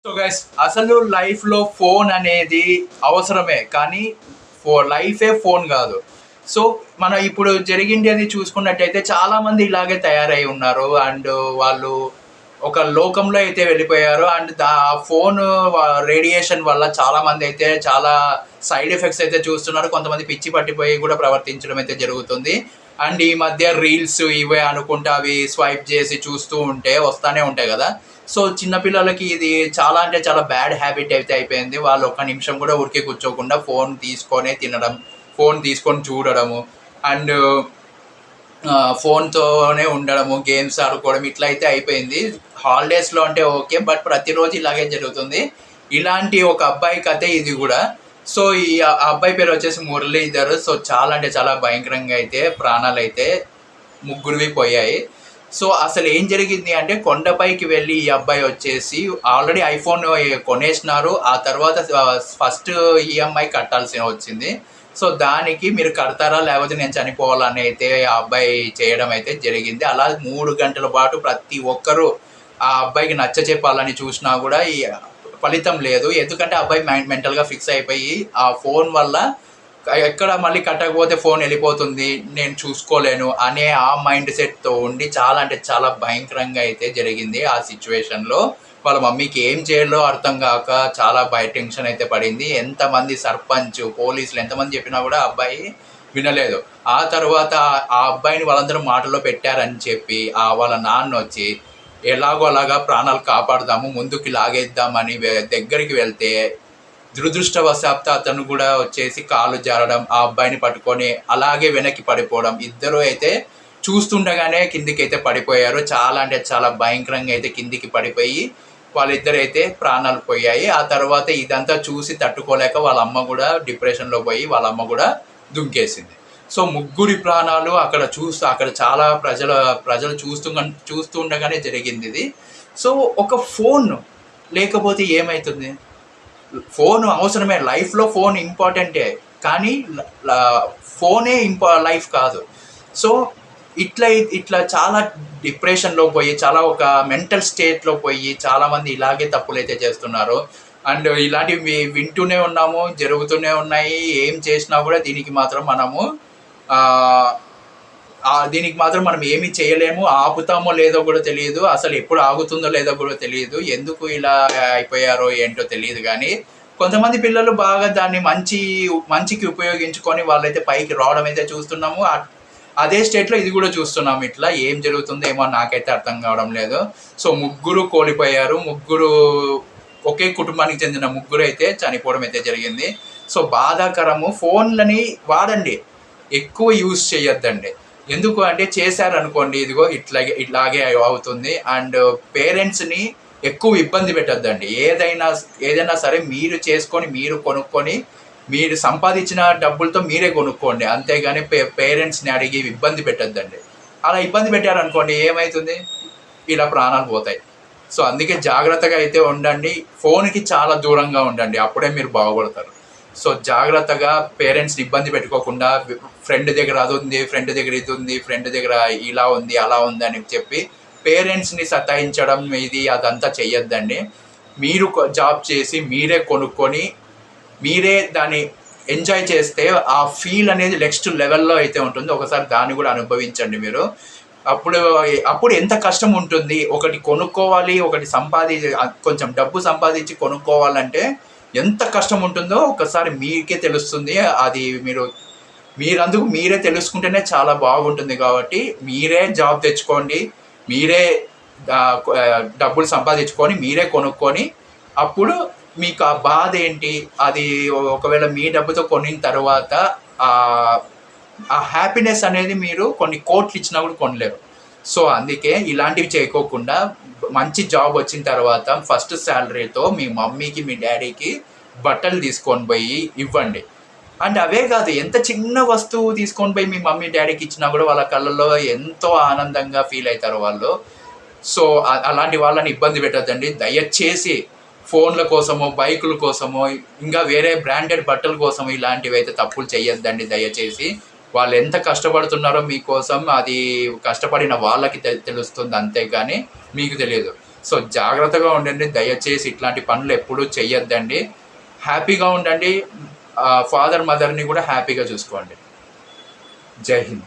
So guys, అసలు లైఫ్లో phone అనేది అవసరమే, కానీ లైఫే ఫోన్ కాదు. సో మనం ఇప్పుడు జరిగింది చూసుకున్నట్టయితే చాలామంది ఇలాగే తయారై ఉన్నారు. అండ్ వాళ్ళు ఒక లోకంలో అయితే వెళ్ళిపోయారు. అండ్ ఫోన్ రేడియేషన్ వల్ల చాలామంది అయితే చాలా సైడ్ ఎఫెక్ట్స్ అయితే చూస్తున్నారు. కొంతమంది పిచ్చి పట్టిపోయి కూడా ప్రవర్తించడం అయితే జరుగుతుంది. అండ్ ఈ మధ్య రీల్స్ ఇవే అనుకుంటే అవి స్వైప్ చేసి చూస్తూ ఉంటే వస్తూనే ఉంటాయి కదా. సో చిన్నపిల్లలకి ఇది చాలా అంటే చాలా బ్యాడ్ హ్యాబిట్ అయితే అయిపోయింది. వాళ్ళు ఒక్క నిమిషం కూడా ఉరికే కూర్చోకుండా ఫోన్ తీసుకొనే తినడం, ఫోన్ తీసుకొని చూడడము, అండ్ ఫోన్తోనే ఉండడము, గేమ్స్ ఆడుకోవడం ఇట్లా అయితే అయిపోయింది. హాలిడేస్లో అంటే ఓకే, బట్ ప్రతిరోజు ఇలాగే జరుగుతుంది. ఇలాంటి ఒక అబ్బాయి కథే ఇది కూడా. సో ఈ అబ్బాయి పేరు వచ్చేసి మురళీధర్. సో చాలా అంటే చాలా భయంకరంగా అయితే ప్రాణాలు అయితే ముగ్గురివి పోయాయి. సో అసలు ఏం జరిగింది అంటే, కొండపైకి వెళ్ళి ఈ అబ్బాయి వచ్చేసి ఆల్రెడీ ఐఫోన్ కొనేసినారు. ఆ తర్వాత ఫస్ట్ ఈఎంఐ కట్టాల్సి వచ్చింది. సో దానికి మీరు కడతారా లేకపోతే నేను చనిపోవాలని అయితే ఆ అబ్బాయి చేయడం అయితే జరిగింది. అలా 3 గంటల పాటు ప్రతి ఒక్కరూ ఆ అబ్బాయికి నచ్చ చెప్పాలని చూసినా కూడా ఈ ఫలితం లేదు. ఎందుకంటే అబ్బాయి మెంటల్గా ఫిక్స్ అయిపోయి ఆ ఫోన్ వల్ల ఎక్కడ మళ్ళీ కట్టకపోతే ఫోన్ వెళ్ళిపోతుంది, నేను చూసుకోలేను అనే ఆ మైండ్ సెట్తో ఉండి చాలా అంటే చాలా భయంకరంగా అయితే జరిగింది. ఆ సిచ్యువేషన్లో వాళ్ళ మమ్మీకి ఏం చేయాలో అర్థం కాక చాలా టెన్షన్ అయితే పడింది. ఎంతమంది సర్పంచ్, పోలీసులు ఎంతమంది చెప్పినా కూడా అబ్బాయి వినలేదు. ఆ తర్వాత ఆ అబ్బాయిని వాళ్ళందరూ మాటలో పెట్టారని చెప్పి వాళ్ళ నాన్న వచ్చి ఎలాగో అలాగా ప్రాణాలు కాపాడుదాము, ముందుకు లాగేద్దామని దగ్గరికి వెళ్తే దురదృష్టవశాత్తు అతను కూడా వచ్చేసి కాలు జారడం, ఆ అబ్బాయిని పట్టుకొని అలాగే వెనక్కి పడిపోవడం. ఇద్దరు అయితే చూస్తుండగానే కిందికి అయితే పడిపోయారు. చాలా అంటే చాలా భయంకరంగా అయితే కిందికి పడిపోయి వాళ్ళిద్దరైతే ప్రాణాలు పోయాయి. ఆ తర్వాత ఇదంతా చూసి తట్టుకోలేక వాళ్ళ అమ్మ కూడా డిప్రెషన్లో పోయి వాళ్ళ అమ్మ కూడా దుంకేసింది. సో ముగ్గురి ప్రాణాలు అక్కడ చాలా ప్రజలు చూస్తుండగానే జరిగింది ఇది. సో ఒక ఫోన్ లేకపోతే ఏమవుతుంది? ఫోన్ అవసరమే, లైఫ్లో ఫోన్ ఇంపార్టెంటే, కానీ ఫోనే లైఫ్ కాదు. సో ఇట్లా చాలా డిప్రెషన్లో పోయి చాలా ఒక మెంటల్ స్టేట్లో పోయి చాలామంది ఇలాగే తప్పులైతే చేస్తున్నారు. అండ్ ఇలాంటివి వింటూనే ఉన్నాము, జరుగుతూనే ఉన్నాయి. ఏం చేసినా కూడా దీనికి మాత్రం మనం ఏమీ చేయలేము. ఆపుతామో లేదో కూడా తెలియదు, అసలు ఎప్పుడు ఆగుతుందో లేదో కూడా తెలియదు. ఎందుకు ఇలా అయిపోయారో ఏంటో తెలియదు. కానీ కొంతమంది పిల్లలు బాగా దాన్ని మంచికి ఉపయోగించుకొని వాళ్ళైతే పైకి రావడం అయితే చూస్తున్నాము. అదే స్టేట్లో ఇది కూడా చూస్తున్నాము. ఇట్లా ఏం జరుగుతుందో ఏమో నాకైతే అర్థం కావడం లేదు. సో ముగ్గురు కోల్పోయారు. ఒకే కుటుంబానికి చెందిన ముగ్గురు అయితే చనిపోవడం అయితే జరిగింది. సో బాధాకరము. ఫోన్లని వాడండి, ఎక్కువ యూజ్ చేయొద్దండి. ఎందుకు అంటే చేశారనుకోండి ఇదిగో ఇట్లాగే అవుతుంది. అండ్ పేరెంట్స్ని ఎక్కువ ఇబ్బంది పెట్టద్దండి. ఏదైనా సరే మీరు చేసుకొని, మీరు కొనుక్కొని, మీరు సంపాదించిన డబ్బులతో మీరే కొనుక్కోండి. అంతేగాని పేరెంట్స్ని అడిగి ఇబ్బంది పెట్టద్దండి. అలా ఇబ్బంది పెట్టారనుకోండి ఏమవుతుంది? ఇలా ప్రాణాలు పోతాయి. సో అందుకే జాగ్రత్తగా అయితే ఉండండి. ఫోన్కి చాలా దూరంగా ఉండండి, అప్పుడే మీరు బాగుపడతారు. సో జాగ్రత్తగా పేరెంట్స్ని ఇబ్బంది పెట్టుకోకుండా, ఫ్రెండ్ దగ్గర అది ఉంది, ఫ్రెండ్ దగ్గర ఇది ఉంది, ఫ్రెండ్ దగ్గర ఇలా ఉంది అలా ఉంది అని చెప్పి పేరెంట్స్ని సతాయించడం అదంతా చెయ్యొద్దండి. మీరు జాబ్ చేసి మీరే కొనుక్కొని మీరే దాన్ని ఎంజాయ్ చేస్తే ఆ ఫీల్ అనేది నెక్స్ట్ లెవెల్లో అయితే ఉంటుంది. ఒకసారి దాన్ని కూడా అనుభవించండి మీరు. అప్పుడు ఎంత కష్టం ఉంటుంది. ఒకటి కొనుక్కోవాలి, ఒకటి కొంచెం డబ్బు సంపాదించి కొనుక్కోవాలంటే ఎంత కష్టం ఉంటుందో ఒకసారి మీకే తెలుస్తుంది. అది మీరందుకు మీరే తెలుసుకుంటేనే చాలా బాగుంటుంది. కాబట్టి మీరే జాబ్ తెచ్చుకోండి, మీరే డబ్బులు సంపాదించుకొని మీరే కొనుక్కొని, అప్పుడు మీకు ఆ బాధ ఏంటి, అది ఒకవేళ మీ డబ్బుతో కొనిన తర్వాత ఆ హ్యాపీనెస్ అనేది మీరు కొన్ని కోట్లు ఇచ్చినా కూడా కొనలేరు. సో అందుకే ఇలాంటివి చేయకోకుండా మంచి జాబ్ వచ్చిన తర్వాత ఫస్ట్ శాలరీతో మీ మమ్మీకి మీ డాడీకి బట్టలు తీసుకొని పోయి ఇవ్వండి. అండ్ అవే కాదు, ఎంత చిన్న వస్తువు తీసుకొని పోయి మీ మమ్మీ డాడీకి ఇచ్చినా కూడా వాళ్ళ కళ్ళల్లో ఎంతో ఆనందంగా ఫీల్ అవుతారు వాళ్ళు. సో అలాంటి వాళ్ళని ఇబ్బంది పెట్టద్దండి. దయచేసి ఫోన్ల కోసమో, బైకుల కోసమో, ఇంకా వేరే బ్రాండెడ్ బట్టల కోసం ఇలాంటివి అయితే తప్పులు చేయొద్దండి దయచేసి. వాళ్ళు ఎంత కష్టపడుతున్నారో మీకోసం, అది కష్టపడిన వాళ్ళకి తెలుస్తుంది, అంతేగాని మీకు తెలియదు. సో జాగ్రత్తగా ఉండండి, దయచేసి ఇట్లాంటి పనులు ఎప్పుడూ చెయ్యొద్దండి. హ్యాపీగా ఉండండి, ఫాదర్ మదర్ని కూడా హ్యాపీగా చూసుకోండి. జై హింద్.